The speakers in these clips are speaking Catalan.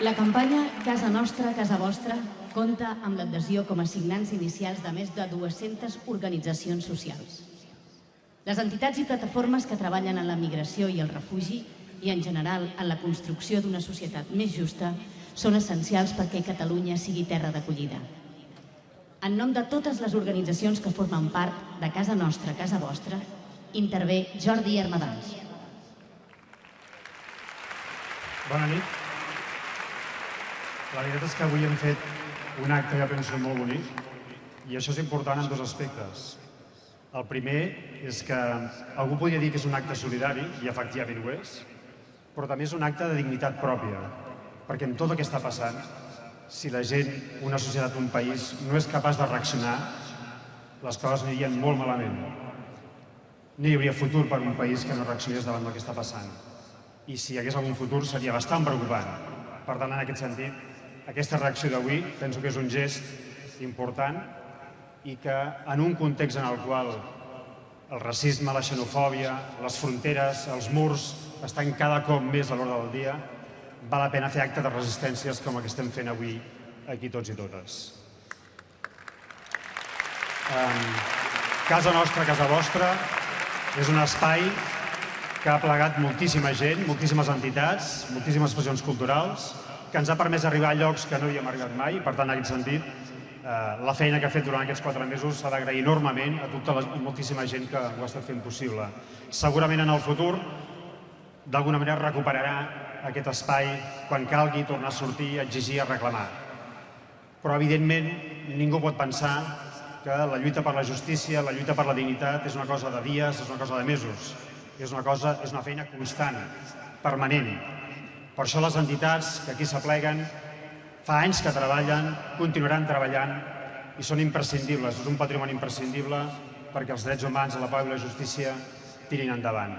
La campanya Casa Nostra, Casa Vostra compta amb l'adhesió com a signants inicials de més de 200 organitzacions socials. Les entitats i plataformes que treballen en la migració i el refugi i, en general, en la construcció d'una societat més justa són essencials perquè Catalunya sigui terra d'acollida. En nom de totes les organitzacions que formen part de Casa Nostra, Casa Vostra, intervé Jordi Hermadans. Bona nit. La veritat és que avui hem fet un acte que penso molt bonic i això és important en dos aspectes. El primer és que algú podria dir que és un acte solidari, i efectivament ho és, però també és un acte de dignitat pròpia, perquè amb tot el que està passant, si la gent, una societat, un país, no és capaç de reaccionar, les coses anirien molt malament. No hi hauria futur per un país que no reaccionés davant del que està passant. I si hi hagués algun futur seria bastant preocupant. Per tant, en aquest sentit, aquesta reacció d'avui penso que és un gest important i que en un context en el qual el racisme, la xenofòbia, les fronteres, els murs estan cada cop més a l'ordre del dia, val la pena fer acte de resistències com el que estem fent avui aquí tots i totes. Casa Nostra, Casa Vostra és un espai que ha plegat moltíssima gent, moltíssimes entitats, moltíssimes expressions culturals, que ens ha permès arribar a llocs que no hi hem arribat mai. Per tant, en aquest sentit, la feina que ha fet durant aquests 4 mesos s'ha d'agrair enormement a tota la moltíssima gent que ho ha estat fent possible. Segurament en el futur, d'alguna manera, recuperarà aquest espai quan calgui tornar a sortir, a exigir, a reclamar. Però, evidentment, ningú pot pensar que la lluita per la justícia, la lluita per la dignitat és una cosa de dies, és una cosa de mesos. És una feina constant, permanent. Per això les entitats que aquí s'apleguen fa anys que treballen, continuaran treballant i són imprescindibles. És un patrimoni imprescindible perquè els drets humans, la pau i la justícia tirin endavant.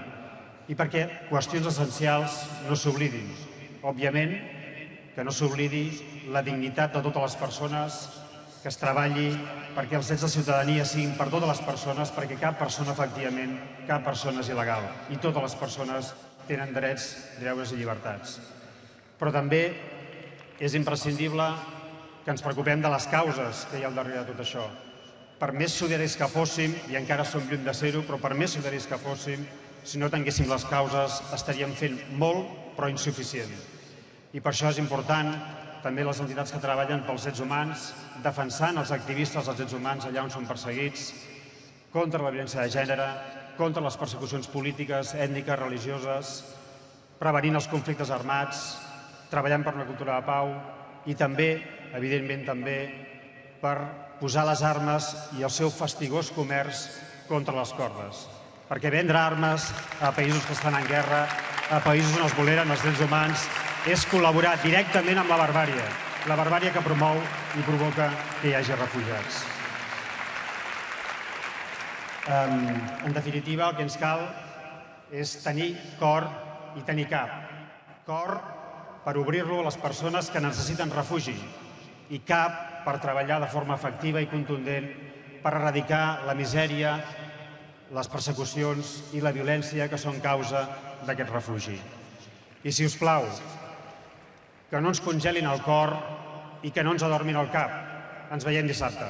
I perquè qüestions essencials no s'oblidin. Òbviament, que no s'oblidi la dignitat de totes les persones, que es treballi perquè els drets de ciutadania siguin per totes les persones, perquè cap persona, efectivament, cap persona és il·legal i totes les persones tenen drets, deures i llibertats. Però també és imprescindible que ens preocupem de les causes que hi ha al darrere de tot això. Per més solidaris que fóssim, i encara som lluny de ser-ho, però per més solidaris que fóssim, si no tinguéssim les causes, estaríem fent molt, però insuficient. I per això és important també les entitats que treballen pels drets humans, defensant els activistes dels drets humans allà on són perseguits, contra la violència de gènere, contra les persecucions polítiques, ètniques, religioses, prevenint els conflictes armats, treballant per una cultura de pau i també, evidentment també, per posar les armes i el seu fastigós comerç contra les cordes. Perquè vendre armes a països que estan en guerra, a països on es vulneren els drets humans, és col·laborar directament amb la barbàrie que promou i provoca que hi hagi refugiats. En definitiva, el que ens cal és tenir cor i tenir cap. Cor per obrir-lo a les persones que necessiten refugi i cap per treballar de forma efectiva i contundent per erradicar la misèria, les persecucions i la violència que són causa d'aquest refugi. I, si us plau, que no ens congelin el cor i que no ens adormin el cap. Ens veiem dissabte.